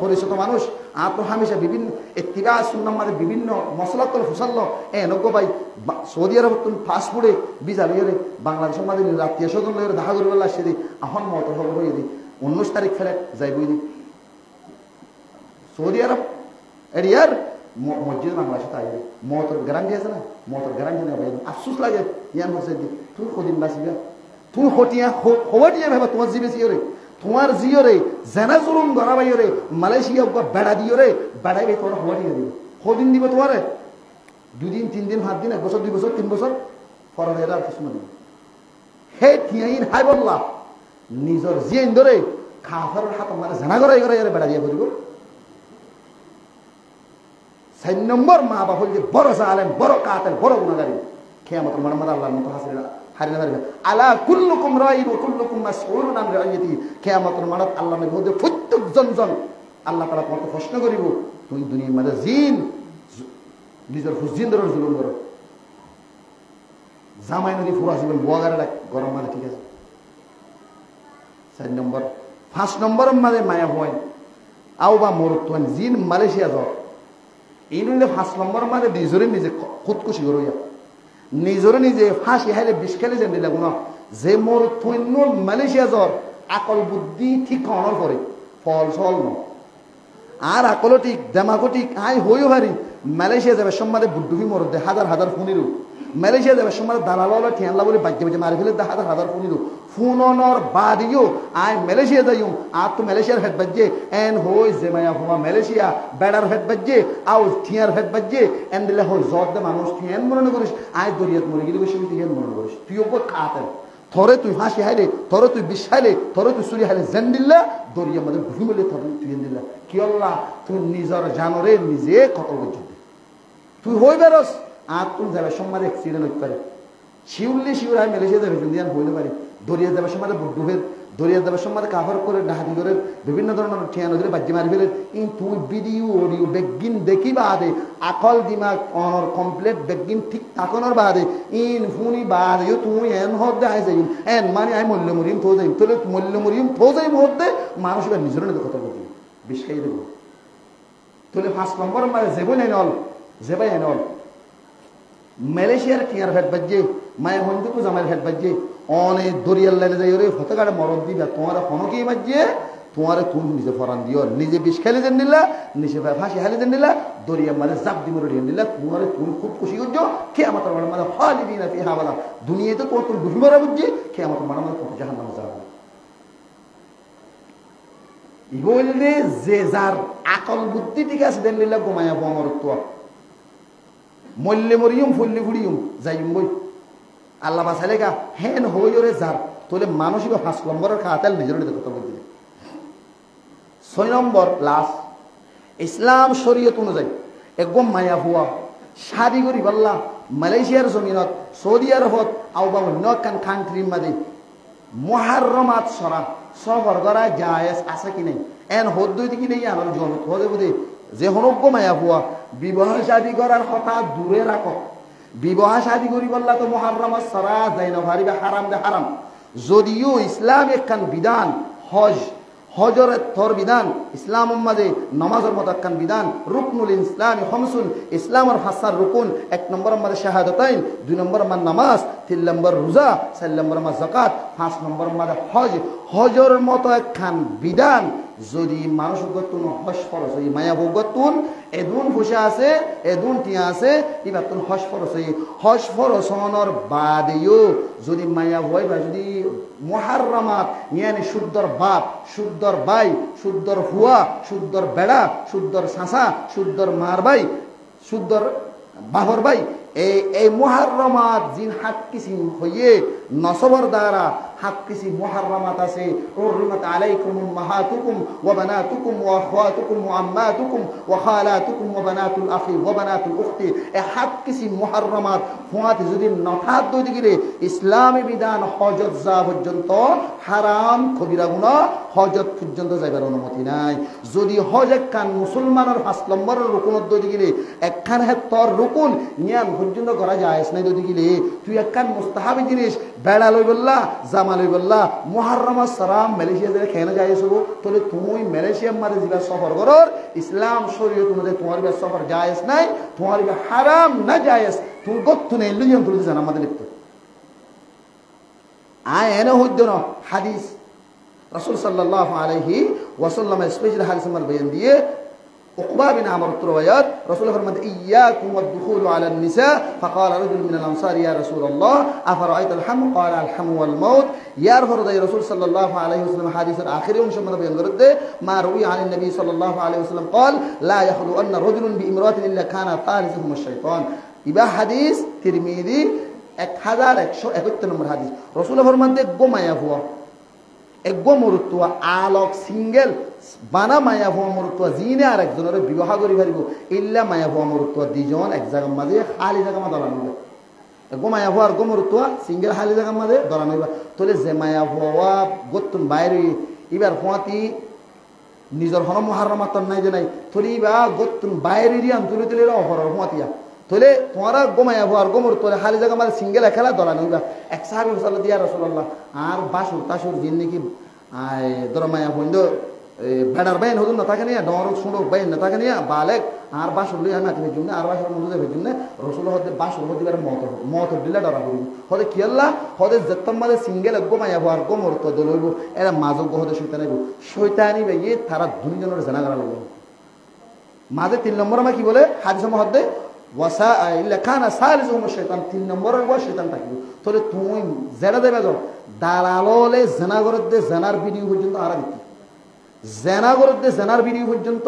পরিচিত মানুষ আর তো হামেশা বিভিন্ন ইত্তিবা সুন্নাহ মানে বিভিন্ন মশলাতল ফুসাল্ল নগ্য ভাই সৌদি আরব তুমি ফাস্টফুডে বিজা লইয়ে রে বাংলাদেশের মাঝে রাত্রিয় স্বজন লইয়ে দেখা করি বললা সে দি এখন মত খবর হয়ে দি 19 তারিখ ফেলে যাইবই দি সৌদি আরব এরিয়ার মসজিদ বাংলাদেশে তাই মতর গ্যারান্টি আছে না মতর গ্যারান্টি না ভাই আফসোস লাগে ইয়ান হোসে দি তুই কদিন বাঁচিবা তুই হটিয়া হওয়াটিয়া ভাবা তোমার জিবে রে তোমার জিও রে জেনা জুলুম ধরা ভাই রে মালয়েশিয়া বেড়া দিও রে বেড়াই ভাই তোমার হওয়াটিয়া দিব কদিন দিব তোমারে 2 দিন 3 দিন 7 দিন 1 বছর 2 বছর 3 বছর ফরজ এরা কিছু না হে থিয়াইন হাই বল্লা নিজর জিয়েন ধরে খাফার হাত মানে জেনা করে বেড়া দিয়া করিব 4 নম্বর মা বাপ হইলে বড় জালেম বড় কাতেল বড় গুনাহগারী কিয়ামতের মাঠে আল্লাহর মতো হারিয়ে যাবে আলা কুল্লুকুম রাইন ওয়া কুল্লুকুম মাসউলুন আন রাইয়াতি কিয়ামতের মাঠে আল্লাহর মধ্যে প্রত্যেক জন আল্লাহ তাআলা তোমাকে প্রশ্ন করিব তুই দুনিয়ার মধ্যে জিন নিজের হুজিনদের জুলুম করো জামাই নদী ফুরা জীবন বুয়াগারে গরম মানে ঠিক আছে 4 নম্বর 5 নম্বর মানে মায়া হয় আও বা মরতন জিন মালয়েশিয়া যাও এই নইলে 5 নম্বর মানে নিজে খুদকুশি করইয়া নিজরে নিজে ফাঁসি হাইলে বিষ খেলে যেন দিলে গুণ যে মোর থৈন্য মালয়েশিয়া জ্বর আকল বুদ্ধি ঠিক খাওয়ানোর পরে ফল সল ন আর আকল ঠিক দেমাকো ঠিক আই হইও ভারি মালয়েশিয়া যাবে সম্মানে বুড্ডুবি মর দে হাজার ফুনিরু মালয়েশিয়া যাবে সম্মানে দালাল ঠিয়ানলা বলে বাজ্যে বাজ্যে মারি ফেলে হাজার ফুনিরু ফুননর বাদিও আই মালয়েশিয়া যাইও আর তো মালয়েশিয়ার হেড বাজ্যে এন হই যে মায়া হুমা মালয়েশিয়া বেড়ার হেড বাজ্যে আও ঠিয়ার হেড বাজ্যে এন দিলে হই জত দে মানুষ ঠিয়ান মনে করিস আই দরিয়াত মরে গেলে বেশি ঠিয়ান মনে করিস তুইও কো খাতেন থরে তুই হাসি হাইলে থরে তুই বিষ হাইলে থরে তুই চুরি হাইলে জেন দিল্লা দরিয়া মধ্যে ঘুরি মেলে থরে তুই দিল্লা কি আল্লাহ তুই নিজের জানরে নিজে কতল করছিস তুই হই বেরস আর তুই যাবে সম্মানে অ্যাক্সিডেন্ট হইতে পারে শিউর আই মালয়েশিয়া যাবে যদি হইতে পারে দরিয়া যাবে সম্মানে ডুবের দরিয়া যাবে সম্মানে কাভার করে ডাহাতি করে বিভিন্ন ধরনের ঠিয়া নদীরে বাজ্যে মারি ফেলে তুই ভিডিও অডিও বেগিন দেখি বাদে আকল দিমাগ অনর কমপ্লিট বেগিন ঠিক থাকনোর বাদে ফুনি বাদে তুই এন হদ্দে আই যাইম এন মানে আই মূল্য মরিম থো যাইম তোলে মূল্য মরিম থো যাই মুহূর্তে মানুষ নিজের নিজে কথা বলবি বিষ খাই দেব তোলে 5 নম্বর মানে যেবই নাই নল যেবাই নল মালয়েশিয়ার টিয়ার ভেট বাজ্যে মায়ে হন্দুকু জামাইয়ের ভেট বাজ্যে অনেক দরিয়ার লাইনে যাই রে ফতকাড়ে মরদ দিবা তোমার হনকি বাজ্যে তোমার তুমি নিজে ফরান দিও নিজে বিষ খেলে যেন নিলা নিজে ফাঁসি হালে যেন নিলা দরিয়া মানে জাপ দি মরে নিলা তোমার তুমি খুব খুশি করছো কিয়ামতের মাঠে মানে খালিদিনা ফিহা বালা দুনিয়াতে তো তুমি ডুবি মারা বুঝছি কিয়ামতের মাঠে মানে কত জাহান্নামে যাবে ইবললে যে যার আকল বুদ্ধি ঠিক আছে দেন নিলা গোমায়া বমরত্ব মল্লে মরিয়ম ফুল্লি ফুড়িয়ম যাইম বই আল্লাহ বাসালে গা হেন হইরে যার তোলে মানসিক 5 নম্বরের খাতাল নিজের নিজে কথা বলতে 6 নম্বর লাস্ট ইসলাম শরীয়ত অনুযায়ী একদম মায়া হুয়া শাদি করি বললা মালয়েশিয়ার জমিনত সৌদি আরবত আও বা অন্য কান কান্ট্রির মাঝে মুহাররমাত সরা সফর করা জায়েজ আছে কি নাই এন হদ্দই কি নেই আমার জগৎ হদে বুঝে যে হনজ্ঞ মায়া হুয়া বিবাহ শাদি করার কথা দূরে রাখো বিবাহ শাদি করি বললা তো মুহাররমাত সরা যাই না ভারিবা হারাম দে হারাম যদিও ইসলাম একখান বিধান হজর থর বিধান ইসলাম মাঝে নামাজের মতো একখান বিধান রুকনুল ইসলামি খমসুন ইসলামের 5 রুকুন 1 নম্বর মাঝে শাহাদাতাইন 2 নম্বর মাঝে নামাজ 3 নম্বর রোজা 4 নম্বর মাঝে যাকাত 5 নম্বর মাঝে হজর মতো একখান বিধান যদি মানুষ গতুন হজ ফরজ হই মায়া ভগতুন এদুন ফুসা আছে এদুন টিয়া আছে এবার তুন হজ ফরজ হই হজ ফরজ হনর বাদেও যদি মায়া হয় বা যদি মুহাররমাত ইয়ানি শুদ্ধর বাপ শুদ্ধর ভাই শুদ্ধর হুয়া শুদ্ধর বেড়া শুদ্ধর সাসা শুদ্ধর মার ভাই শুদ্ধর বাহর ভাই এই মুহাররমাত জিন হাত কিসিম হইয়ে নসবর দ্বারা হাত কিছু মুহাররামাত আছে উররিমাত আলাইকুম উম্মাহাতুকুম ওয়া বানাতুকুম ওয়া আখওয়াতুকুম ওয়া আম্মাতুকুম ওয়া খালাতুকুম ওয়া বানাতুল আখি ওয়া বানাতুল উখতি এ হাত কিছু মুহাররামাত ফুয়াত যদি নথাত দই দিগিরে ইসলামী বিধান হজত যা পর্যন্ত হারাম কবিরা গুনাহ হজত পর্যন্ত যাইবার অনুমতি নাই যদি হজ একখান মুসলমানের 5 নম্বরের রুকুনত দই দিগিরে একখান হেতর রুকুন নিয়াম পর্যন্ত করা জায়েজ নাই দই দিগিরে তুই একখান মুস্তাহাবি জিনিস বেড়া লই বললা জামা লই বললা মুহাররামাত সারাম মালয়েশিয়া যে খেনা জায়েজ হবো তাহলে তুমি মালয়েশিয়া মাঝে জিবা সফর করর ইসলাম শরীয়ত অনুযায়ী তোমার বিয়া সফর জায়েজ নাই তোমার বিয়া হারাম না জায়েজ তুমি গত্তু নেই লইয়াম তুই জানা আমাদের লিখতো আয় এনে হইতো না হাদিস রাসূল সাল্লাল্লাহু আলাইহি ওয়াসাল্লাম স্পেশাল হাদিস আমার বয়ান দিয়ে عقبة بن عمرو الروايات رسول الله فرمى إياكم والدخول على النساء فقال رجل من الأنصار يا رسول الله أفرأيت الحم قال الحم والموت يا رسول صلى الله عليه وسلم حديث آخر يوم شمنا بينقرد ما روي عن النبي صلى الله عليه وسلم قال لا يخلو أن رجل بامرأة إلا كان ثالثهم الشيطان يبقى حديث ترمذي 1171 নম্বর হাদিস রাসূলুল্লাহ ফরমাতে গোমায়া হুয়া একগো মরুত্বা আলোক সিঙ্গেল বানা মায়া ভুয়া মরুত্বা জিনে আর একজনের বিবাহ করি পারিব ইল্লা মায়া ভুয়া মরুত্বা দুইজন এক জায়গার মাঝে খালি জায়গা মা দলানো হবে একগো মায়া ভুয়া আর গো মরুত্বা সিঙ্গেল খালি জায়গার মাঝে দলানো হইবা তোলে যে মায়া ভুয়া গত্তুন বাইরে এবার ফুয়াতি নিজের হন মুহাররামাত নাই যে নাই তোলে বা গত্তুন বাইরে রিয়ান তুলে তুলে অহর ফুয়াতিয়া তোলে তোমারা গোমায়া ভুয়া আর গো মরুত্বা খালি জায়গা মাঝে সিঙ্গেল খেলা দলানো হইবা এক সাহাবী সাল্লাল্লাহু আলাইহি রাসূলুল্লাহ আর বাসুর তাসুর জিন নাকি দরমায়া বন্ধ বেড়ার বাইন হদুন না থাকে নিয়ে ডর শুনো বাইন না থাকে নিয়ে বালেক আর বাসুর লই আমি আতিমের জন্য আর বাসুর মধ্যে যাবে জন্য রসুল হতে বাসুর হতে পারে মত দিলে ডরা করি হতে কি আল্লাহ হতে যেতাম মাঝে সিঙ্গেল গোমায়া আর গোমর তো দলইব এরা মাজক হতে শৈতানি ভাই তারা দুইজনের জানা করা লাগবে মাঝে 3 নম্বর আমার কি বলে হাদিসের মধ্যে ওয়াসা ইল্লাকানা সালিসুহুম শাইতান 3 নম্বরের ওয়া শয়তান থাকিব তাহলে তুমি জেরা দেবে যাও দালাললে জানা করতে জানার ভিডিও পর্যন্ত আর দিতে জানা করতে জানার ভিডিও পর্যন্ত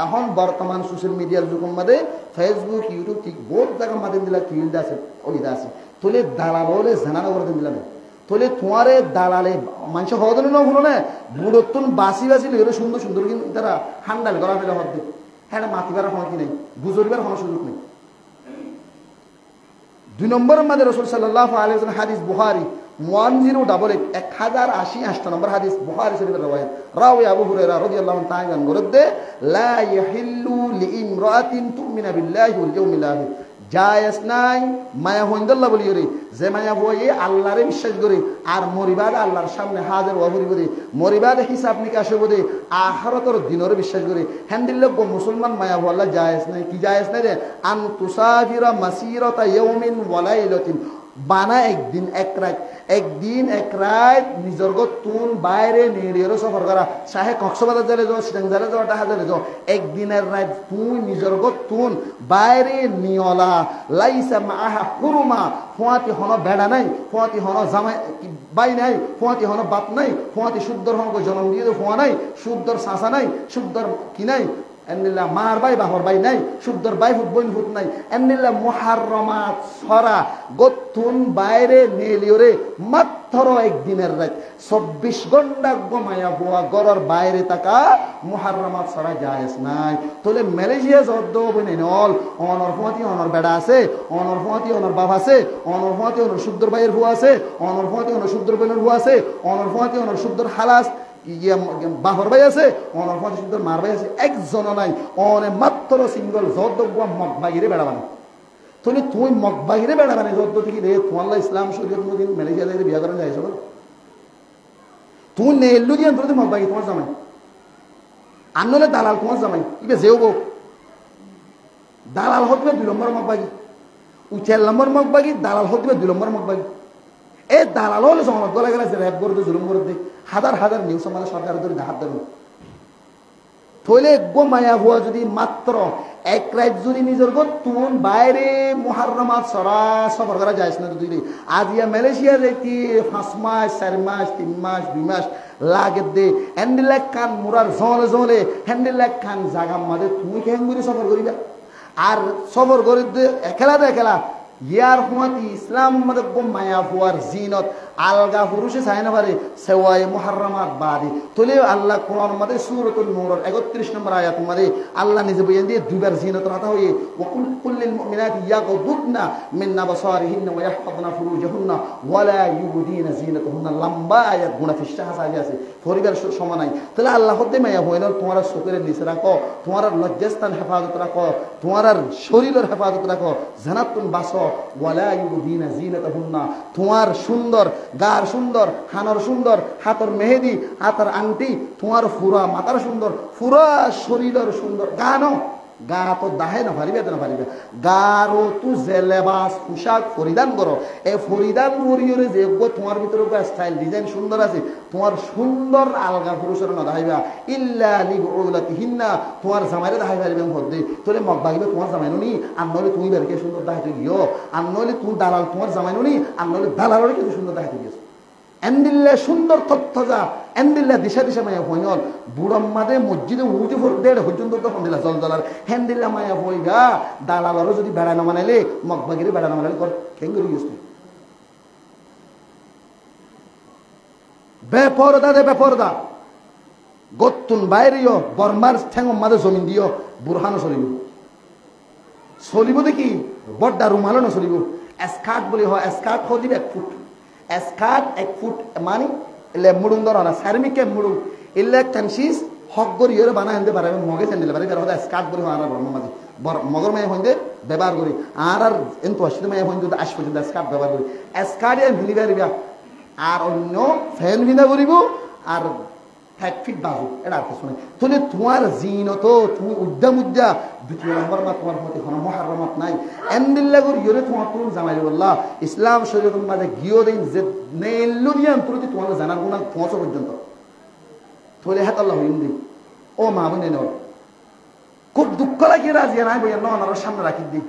এখন বর্তমান সোশ্যাল মিডিয়ার যুগের মধ্যে ফেসবুক ইউটিউব ঠিক বহুত জায়গার মাধ্যমে দিলা ফিল্ড আছে ওইটা আছে তাহলে দালাললে জানা করতে দিলা না তাহলে তোমারে দালালে মানুষ হওয়া না হলো না বুড়োত্তন বাসি বাসি এগুলো সুন্দর সুন্দর কিন্তু তারা হান্ডাল করা ফেলা হতে হ্যাঁ মাতিবার কোনো কি নেই গুজরিবার কোনো সুযোগ নেই 2 নম্বরের মধ্যে রাসূল সাল্লাল্লাহু আলাইহি ওয়াসাল্লাম হাদিস বুখারী 1088 নম্বর হাদিস বুখারী শরীফের রওয়ায়াত রাওয়াই আবু হুরায়রা রাদিয়াল্লাহু তাআলা আনহু বলেন লা ইয়াহিল্লু লিইমরাতিন তুমিনা বিল্লাহি ওয়াল ইয়াউমিল আখির জায়েজ নাই মায়া হইন্দল্লাহ বলি রে যে মায়া হয়ে আল্লাহরে বিশ্বাস করে আর মরিবাদ আল্লাহর সামনে হাজির হওয়া করিব মরিবাদ হিসাব নিকাশ হইব দে আখিরাতের দিনের বিশ্বাস করে হ্যান্ডিল্লে গো মুসলমান মায়া হওয়া আল্লাহ জায়েজ নাই কি জায়েজ নাই রে আন তুসাফিরা মাসিরাতা ইয়াউমিন ওয়া লাইলাতিন বানা একদিন এক রাত নিজর তুন বাইরে নিয়ে সফর করা চাহে কক্সবাজার জেলে যাও সিটাং জেলে যাও ডাহা জেলে যাও একদিনের রাত তুই নিজর তুন বাইরে নিয়লা লাইসা মাহা হুরুমা ফুয়াতি হন বেড়া নাই ফুয়াতি হন জামাই বাই নাই ফুয়াতি হন বাপ নাই ফুয়াতি শুদ্ধর হন জন্ম দিয়ে ফুয়া নাই শুদ্ধর সাঁসা নাই শুদ্ধর কি নাই এমনিল্লা মার বাই বাহর বাই নাই শুদ্ধর বাই ফুট বইন ফুট নাই এমনিল্লা মুহাররামাত সরা গতুন বাইরে নেলিওরে মাত্র একদিনের রাত 24 ঘন্টা ঘুমায়া বুয়া গরর বাইরে থাকা মুহাররামাত সরা জায়েজ নাই তোলে মালয়েশিয়া যদ্দ বইনে নল অনর ফুয়াতি অনর বেড়া আছে অনর ফুয়াতি অনর বাপ আছে অনর ফুয়াতি অনর শুদ্ধর বাইয়ের ফুয়া আছে অনর ফুয়াতি অনর শুদ্ধর বইনের ফুয়া আছে অনর ফুয়াতি অনর শুদ্ধর হালাস বাহর ভাই আছে অনর ফাঁসি সুন্দর মার ভাই আছে একজন নাই অনে মাত্র সিঙ্গল যত মগ বাগিরে বেড়াবানে তুমি তুই মগ বাগিরে বেড়াবানে যত থেকে রে তোমার ইসলাম শরীয়ত মদিন মালয়েশিয়া থেকে বিয়া করেন যাইছো তুই নেলু দিয়ে তুই মগ বাগি তোমার জামাই আনলে দালাল তোমার জামাই ইবে যেও বউ দালাল হতবে 2 নম্বর মগ বাগি উচেল নম্বর মগ বাগি দালাল হতবে 2 নম্বর মগ বাগি এ দালাল হলে সমাজ গলা গেলে র্যাপ করে জুলুম করে দে হাজার নিউজ আমাদের সরকার ধরে হাত দেবেন থইলে গো মায়া হুয়া যদি মাত্র এক রাত যদি নিজের গো তুন বাইরে মুহাররামাত সরা সফর করা যায় না তুই আজিয়া মালয়েশিয়া যাইতি 5 মাস 4 মাস 3 মাস 2 মাস লাগে দে হ্যান্ডেলাক খান মুরার জলে হ্যান্ডেলাক খান জাগা মাঝে তুমি কেন করে সফর করিবা আর সফর করে একলা ইয়ার হুয়াতি ইসলাম মধ্যে মায়া ফুয়ার জিনত আলগা পুরুষে চাই না পারে সেওয়াই মুহাররামাত বাদি তোলে আল্লাহ কোরআন মধ্যে সূরাতুন নূরের 31 নম্বর আয়াত মধ্যে আল্লাহ নিজে বলেন দিয়ে দুবার জিনত রাতা হয়ে ওয়াকুল কুল্লিল মুমিনাতি ইয়াগুদুদনা মিন আবসারিহিন্না ওয়া ইয়াহফাযনা ফুরুজাহুন্না ওয়া লা ইউবদিনা জিনাতাহুন্না লম্বা আয়াত গুণা ফিশা হাসাজি আছে পরিবার সমান নাই তাহলে আল্লাহ হতে মায়া হইল তোমার চোখের নিচে রাখো তোমার লজ্জাস্থান হেফাজত রাখো তোমার শরীরের হেফাজত রাখো জানাতুন বাসো ওয়া লা ইউবদিনা জিনাতাহুন্না তোমার সুন্দর গার সুন্দর হানর সুন্দর হাতর মেহেদি হাতর আংটি তোমার ফুরা মাথার সুন্দর ফুরা শরীরের সুন্দর গানো গা তো দাহে না পারিবে না পারিবে গারো তু যে লেবাস পোশাক পরিধান করো এই পরিধান করিয়ে যে তোমার ভিতরে স্টাইল ডিজাইন সুন্দর আছে তোমার সুন্দর আলগা পুরুষের না দাহাইবা ইল্লা লিবুলাতিহিন্না তোমার জামাইরে দাহাই পারিবে হদ্দে তোরে মগ বাগিবে তোমার জামাই নি আর নইলে তুমি বেরকে সুন্দর দাহাইতে গিও আর নইলে তুমি দালাল তোমার জামাই নি আর নইলে দালালের কিছু সুন্দর দাহাইতে গিয়েছো এন্দিল্লা সুন্দর তথ্য যা এন্দিল্লা দিশা দিশা মায়া হইল বুড়ম্মাদে মসজিদে উঠে দেড় পর্যন্ত তখন দিলা জল জলার হেন্দিল্লা মায়া হইগা দালালারও যদি বেড়া না মানাইলে মগবাগিরে বেড়া না মানাইলে কর খেঙ্গুরি গেছে বেপরদা দে বেপরদা গত্তুন বাইরেও বর্মার ঠেঙ মাদে জমিন দিও বুরহানো চলিব চলিব দেখি বড্ডা রুমালো না চলিব স্কার্ট বলি হয় স্কার্ট হ দিবে 1 ফুট স্কার্ট 1 ফুট মানে এলে মুড়ুং ধর না সার্মিকে মুড়ুং এলে কানসিস হক গরিয়ে বানাই আনতে পারে মগে চেন্দিলে পারে কারণ স্কার্ট বলি হয় আর বর্ম মাঝে মগর মায়ে হইতে ব্যবহার করি আর এন্তু আসলে মায়ে হইতে আস পর্যন্ত স্কার্ট ব্যবহার করি স্কার্ট এ ভিলি পারিবা আর অন্য ফ্যান ভিনা করিব আর 1 ফিট বাজু এটা আর কিছু নাই তাহলে তোমার জিনত তুমি উদ্যা দ্বিতীয় নম্বর মা তোমার মধ্যে কোনো মুহাররামাত নাই এন্দিল্লা করি ইরে তোমার তুমি জামাই বললা ইসলাম শরীয়তের মাঝে গিয়ে দেন যে নেলু দিয়ে প্রতি তোমার জানার গুণা পৌঁছা পর্যন্ত তাহলে হাত আল্লাহ হিন্দি ও মা বোনে নয় খুব দুঃখ লাগে রাজি নাই বইয়া নর সামনে রাখি দি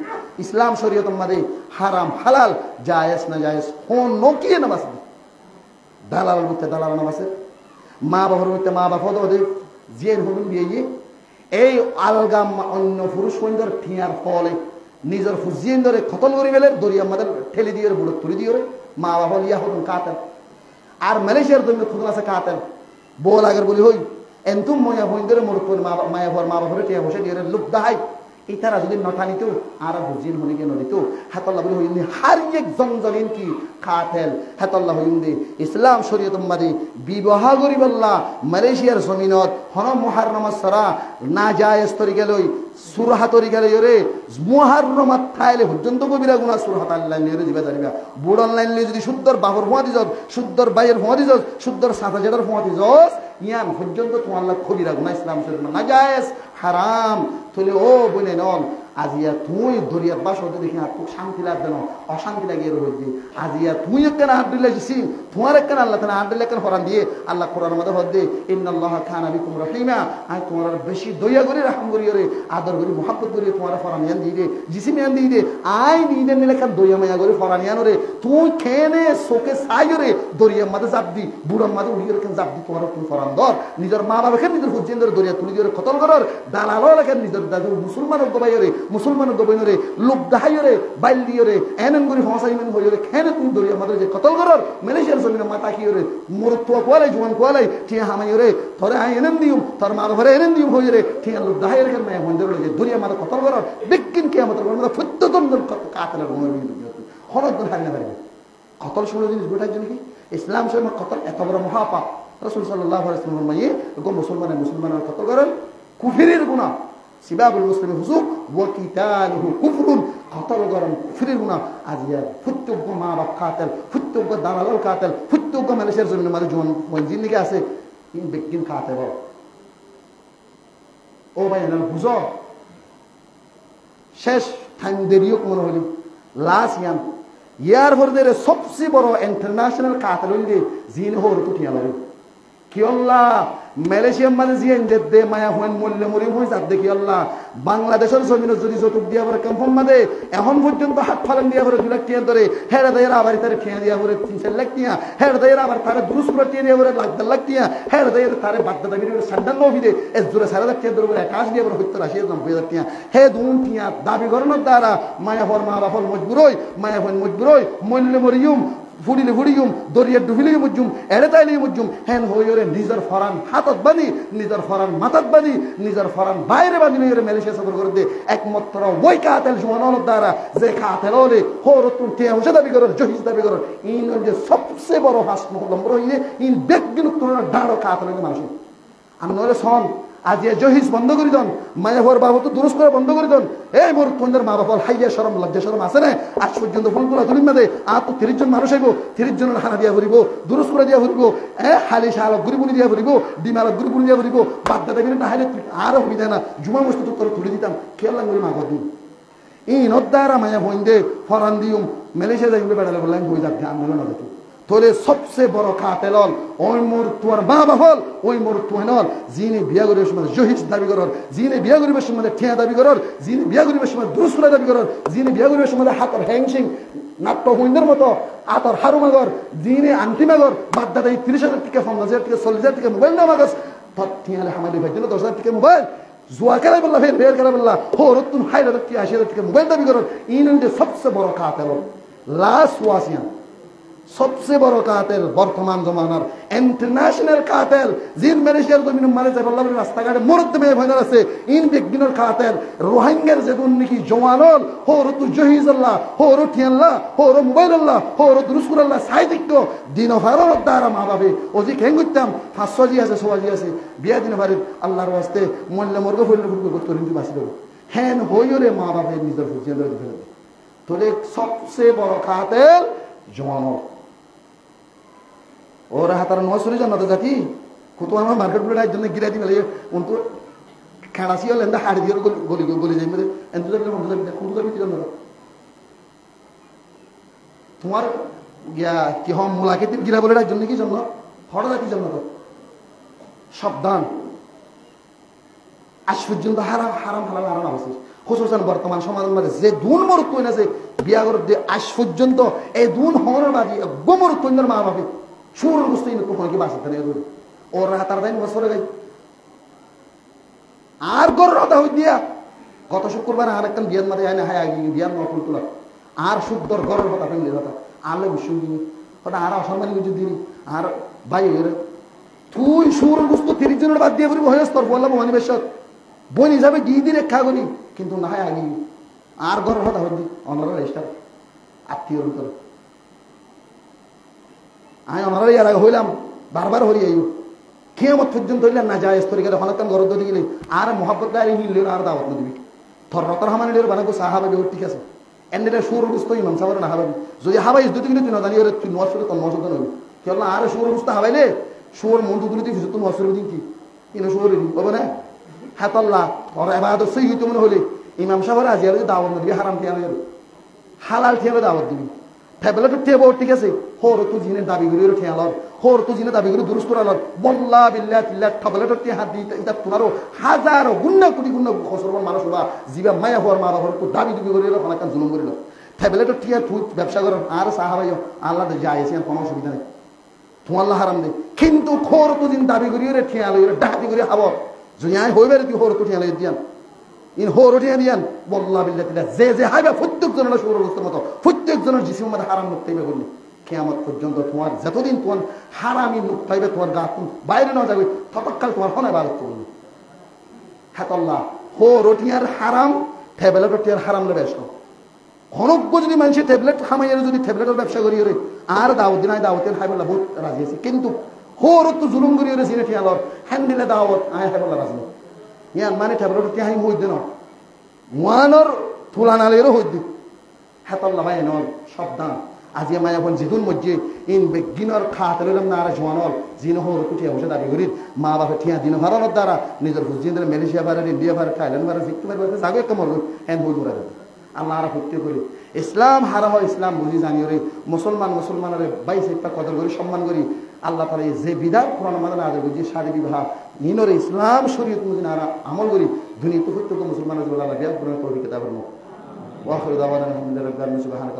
ইসলাম শরীয়তের মাঝে হারাম হালাল জায়েজ না জায়েজ ফোন নকিয়ে নামাজ দালাল বলতে দালাল নামাজে মা বাবার মধ্যে মা বাবা ওদের জিয়ান হবেন বিয়ে এই আলগাম অন্য পুরুষ সৈন্যর ঠিয়ার ফলে নিজের ফুজিয়েন ধরে খতল করে গেলে দরিয়া আমাদের ঠেলে দিয়ে বুড়ো তুলে দিয়ে মা বাবা ইয়া হবেন কাতেন আর মালয়েশিয়ার জন্য খুদ আছে কাতেন বল আগের বলি হই এন্তু ময়া হইন ধরে মোড় মায়া ভর মা বাবার ঠিয়া বসে দিয়ে লুক দাহাই এই তারা যদি নটা নিত আর বুঝিন হলে গিয়ে নদীত হাতল্লাহ বলে হইন্দি হার এক জঞ্জলিন কি খাতেল হাতল্লাহ হইন্দি ইসলাম শরীয়ত মাদি বিবাহ করি বললা মালয়েশিয়ার জমিনত হন মুহাররমাত সারা না যায় তরিকা লই সুরহা তরিকা লই রে মুহাররমাত থাইলে পর্যন্ত কবিরা গুনাহ সুরহা আল্লাহ নিয়ে দিবা জানিবা বুড় অনলাইন নিয়ে যদি শুদ্ধর বাহর ফোয়া দিছ শুদ্ধর বাইয়ের ফোয়া দিছ শুদ্ধর সাথা জেডার ফোয়া দিছ ইয়ান পর্যন্ত তোমার আল্লাহ কবিরা গুনাহ ইসলাম শরীয়ত না যায় হারাম তাহলে ও বলে নন আজিয়া তুই দরিয়ার বাস হতে দেখি আর তোর শান্তি লাগবে না অশান্তি লাগিয়ে রয়েছে আজিয়া তুই একখানা হাত দিলে তোমার একখানা আল্লাহ তালা হাত দিলে একখানা ফরান দিয়ে আল্লাহ কোরআন মধ্যে হদ দিয়ে ইন্নাল্লাহ খানা বিকুম রহিমা আমি তোমার বেশি দয়া করি রাহম করি রে আদর করি মোহাব্বত করি তোমার ফরান ইয়ান দিয়ে দে জিসিম ইয়ান দিয়ে দে আই নিয়ে নিলে খান দইয়া মায়া করে ফরান ইয়ান রে তুই খেনে শোকে সাই রে দরিয়ার মাঝে চাপ দি বুড়ার মাঝে উড়িয়ে রেখে চাপ দি তোমার তুমি ফরান ধর নিজের মা বাবাকে নিজের হুজিন ধরে দরিয়া তুলি দিয়ে কতল করার দালালো লেখেন নিজের দাদু মুসলমানের গোবাই রে মুসলমানের গোবাই রে লোক দাহাই রে বাইল দিয়ে রে এনন করে ফসাইমেন হয়ে রে খেনে তুমি দরিয়া মাঝে যে কতল করার মালয়েশিয়ার জমিনে মাথা কি রে মোর তো কোয়ালাই জোয়ান কোয়ালাই ঠিক হামাই রে ধরে আই এনেন দিও তোর মা বাবারে এনেন দিও হয়ে রে ঠিক লোক দাহাই রেখে মায়া মন্দির যে দরিয়া মাঝে কতল করার বিজ্ঞান কে আমাদের মধ্যে ফুদ্দতন্দন কাতলার মনে হরদ হারি না পারবে কতল শুনে জিনিস গোটার জন্য কি ইসলাম শরীফ কতল এত বড় মহাপাপ রাসূল সাল্লাল্লাহু আলাইহি ওয়াসাল্লাম ফরমায়ে গো মুসলমানের কতল করেন কুফরির গুনাহ সিবাবুল মুসলিম হুজুক ওয়া কিতালুহু কুফরুন কতল করেন কুফরির গুনাহ আজিয়া ফুত্তুগ মা বাপ কাতেল ফুত্তুগ দালাল কাতেল ফুত্তুগ মালয়েশিয়ার জমিনের মাঝে জন জিন্দিগি আছে ইন বিজ্ঞান কাতেল ও ভাই না বুঝো শেষ টাইম দেরিও মনে হইল লাস্ট ইয়ার ভরদের সবচেয়ে বড় ইন্টারন্যাশনাল কাতেল হইলে জিন হর তুটিয়া লাগে কি আল্লাহ মালয়েশিয়ার মাঝে জিয়েন দে মায়া হইন মূল্য মরিম হই যার দেখি আল্লাহ বাংলাদেশের জমিন যদি যৌতুক দিয়া পরে কনফার্ম মাদে এখন পর্যন্ত হাত ফালান দিয়া পরে 2 লাখ টাকা ধরে হেড়া দেয়ের আবার তার খেয়া দিয়া পরে 3-4 লাখ টাকা হেড়া দেয়ের আবার তার দুরুস করে টিয়া দিয়া পরে লাখ লাখ টাকা হেড়া দেয়ের তার বাদ্দা দাবি করে সান্ডান নফিদে এস জোরে 4 লাখ টাকা ধরে পরে আকাশ দিয়া পরে 70-80,000 টাকা হে দুন টিয়া দাবি করানোর দ্বারা মায়া হর মা বাপল মজবুর হই মায়া হইন মজবুর হই মূল্য মরিয়ম ফুডিলে ফুডিয়ুম দরিয়া ডুবিলে মুজুম এড়ে তাইলে মুজুম হেন হইরে নিজের ফরান হাতত বানি নিজের ফরান মাথাত বানি নিজের ফরান বাইরে বানি নিয়ে মালয়েশিয়া সফর করে দে একমাত্র ওই কাতেল জওয়ানোর দ্বারা যে কাতেল হলে হরতুন তে হুসা দাবি করে জহিজ দাবি করে ইন যে সবচেয়ে বড় হাস নম্বর হইলে ইন ব্যক্তিগত তোর ডাড়ো কাতেল মানুষ আমি নলে সন আজ জহিজ বন্ধ করে দেন মায়াভর বাবু তো দুরুস করে বন্ধ করে দেন এই মোর তোদের মা বাবার হাইয়া শরম লজ্জা শরম আছে না আজ পর্যন্ত ফুল তোলা তুলিম না দে আর তো 30 জন মানুষ আইব 30 জনের হানা দিয়া ভরিব দুরুস করে দিয়া ভরিব হালি শালক গুরিবুনি দিয়া ভরিব ডিমালক গুরিবুনি দিয়া ভরিব বাদ্দা দেবেন না হাইলে আর হইবে না জুমা মস্ত তো তোর তুলে দিতাম খেয়াল করে মা গদিন এই নদ্দারা মায়া বইন্দে ফরান দিউম মালয়েশিয়া যাইবে বেড়ালে বললাম হই যাক আন্দোলন হবে তোলে সবচেয়ে বড় কাতেল ওই মোর তোর মা বাপল ওই মোর তোহনল যিনি বিয়া করিবার সময় জহিজ দাবি করর যিনি বিয়া করিবার সময় ঠেয়া দাবি করর যিনি বিয়া করিবার সময় দুরুসুরা দাবি করর যিনি বিয়া করিবার সময় হাতর হ্যাংসিং নাট্য হইন্দের মতো আতর হারুমাগর যিনি আন্তিমাগর বাদ্দাদা 30,000 টাকা 50,000 টাকা 40,000 টাকা মোবাইল না মাগস ঠিয়ালে হামাদি ভাই দিল 10,000 টাকা মোবাইল জুয়া খেলা বললা ফের খেলা বললা হো রতুন হাইলা টাকা 80,000 টাকা মোবাইল দাবি করর ইনন্দে সবচেয়ে বড় কাতেল লাস্ট ওয়াসিয়ান সবচেয়ে বড় কাতেল বর্তমান জমানার ইন্টারন্যাশনাল কাতেল জিন মালয়েশিয়ার জমিন মারে যায় বললাম রাস্তাঘাটে মরতে মেয়ে ভয়নার আছে ইন বেগদিনের কাতেল রোহিঙ্গার যেগুন নাকি জওয়ানল হো রতু জহিজ আল্লাহ হো রুটি আল্লাহ হো রো মোবাইল আল্লাহ হো রো দুরুসকুর আল্লাহ সাইদিক্য দিন ফারর দ্বারা মা বাবে ওজি কেন করতাম 500 জি আছে 100 জি আছে বিয়া দিন বাড়ির আল্লাহর ওয়াস্তে মল্লে মর্গ ফইলে ফুটবল করতে রিন্দি বাসি দেব হেন হইরে মা বাবে নিজের ফুজিয়ে ধরে ফেলে তোলে সবচেয়ে বড় কাতেল জওয়ানল ওরা হাতার নসুরি জান্নাত জাতি কত আমার মার্কেট প্লেট জন্য গিরা দি মেলে উনতো খানাসি হল এন্ড হাড়ি দিয়ে গলি গলি যাই মেলে এন্ড যাবে মন্দ যাবে কোন যাবে কি জানো তোমার ইয়া কি হম মুলাকাতির গিরা বলে জন্য কি জন্য হড় জাতি জন্য তো সাবধান আজ পর্যন্ত হারাম হারাম হালাল হারাম আছে খুশুসান বর্তমান সমাজের মধ্যে যে দুন মরত কই না যে বিয়া করে দিয়ে আজ পর্যন্ত এই দুন হওয়ার বাজি গোমর কইনার মা বাবা সুর বুঝতেই না কখনো কি বাসা থাকে ওর হাতার দাইন বছরে গাই আর গর রদা হই দিয়া গত শুক্রবার আর একটা বিয়ার মাঝে আইনা হাই আগে বিয়ার নকল তোলা আর শুদ্ধর গরের কথা ফেমলির কথা আলে বিশ্ব দিনি ওটা আর অসম্মানী কিছু দিনি আর ভাই তুই সুর বুঝতো 30 জনের বাদ দিয়ে বলবো হয়েছ তোর বললাম অনিবেশক বোন হিসাবে দিয়ে দিন এক খাগনি কিন্তু না হয় আগে আর গরের কথা হই অনারা রেস্টার আত্মীয়র ভিতরে আমি ওনারা ইয়ার আগে হইলাম বারবার হরি আইব কেমন পর্যন্ত হইলাম না যায় স্তরি গেলে হলাতাম ঘর দিয়ে গেলে আর মহাব্বত গাড়ি হিললে আর দাওয়াত না দিবি থর রতর হামানি বানাবো সাহাবাবি ওর ঠিক আছে এনে সুর বুঝতো ইমাম সাহেবের না হাবাবি যদি হাবাই যদি কিন্তু তুই না জানি ওর তুই নসরে তোর নসরত নবি কি হল আর সুর বুঝতে হাবাইলে সুর মন তুলি তুই তুই নসরে দিন কি ইনো সুর দিন বলবো না হাতল্লাহ ওর এবার সই হইতে মনে হলে ইমাম সাহেবের আজি আর দাওয়াত না দিবি হারাম খেয়াল হালাল খেয়ালে দাওয়াত দিবি ফ্যাবলেট টেব ঠিক আছে হোর তো জিনে দাবি করি খেয়াল হোর তো জিনে দাবি করি দুরুস করাল বল্লা বিল্লাহ তিল্লাহ ফ্যাবলেট তে হাত দিতে এটা তোমারও হাজারো গুণা কোটি গুণা খসরবান মানুষ বা জিবা মায়া হওয়ার মা বাবার তো দাবি দুবি করিল অনেকক্ষণ জুলুম করিল ফ্যাবলেট টিয়া তুই ব্যবসা কর আর সাহাবাই আল্লাহ যায় এসে কোনো অসুবিধা নেই তোমার হারাম দে কিন্তু খোর তো জিন দাবি করি রে খেয়াল ডাকাতি করে হাবর যদি আয় হইবে তুই হোর তো খেয়াল দিয়ান ইন হোর উঠিয়ে দিয়ান বল্লা বিল্লাহ তিল্লাহ যে হাইবা প্রত্যেক জনের সৌরবস্থার মতো প্রত্যেক জনের জিসিমের মধ্যে হারাম মুখ পাইবে বললি কেয়ামত পর্যন্ত তোমার যতদিন তোমার হারামি মুখ পাইবে তোমার গা বাইরে না যাবে ততকাল তোমার হনে বাদ করবে হাতল্লাহ হো রটিয়ার হারাম ট্যাবলেট রটিয়ার হারাম লেবে এসো অনজ্ঞ যদি মানুষের ট্যাবলেট খামাইয়ের যদি ট্যাবলেটের ব্যবসা করি রে আর দাওয়াত দিন দাওয়াতের হাই বললা বহুত রাজি আছে কিন্তু হোর তো জুলুম করি রে সিনে ঠিয়ালর হ্যান্ড দিলে দাওয়াত আয় হাই বললা রাজি ইয়ান মানে ট্যাবলেট টিয়া হাই হইতে না ওয়ানর তুলানালেরও হইতে হাতল্লা ভাই নল সাবধান আজি মায়া বল জিদুন মজ্জে ইন বেগিনর খাতলেম না আর জওয়ানল জিন হোর কুটিয়া বসে দাবি করি মা বাবা ঠিয়া দিন ভারত দ্বারা নিজের হুজিনদের মালয়েশিয়া ভারে ইন্ডিয়া ভারে থাইল্যান্ড ভারে ভিক্টোরিয়া ভারে জাগে কমর এন হই ধরে আল্লাহ আর হত্যা করি ইসলাম হারা হয় ইসলাম বুঝি জানি রে মুসলমান মুসলমানের 22 একটা কদর করি সম্মান করি আল্লাহ তাআলা যে বিধান কোরআন মাঝে নাযিল করেছে শাদী বিবাহ নিনরে ইসলাম শরীয়ত অনুযায়ী আমরা আমল করি দুনিয়া তো প্রত্যেক মুসলমানের জন্য আল্লাহ বিয়ার পূরণ তৌফিক দান করুন ওয়া আখিরু দাওয়ানা আলহামদুলিল্লাহি রাব্বিল আলামিন সুবহানাক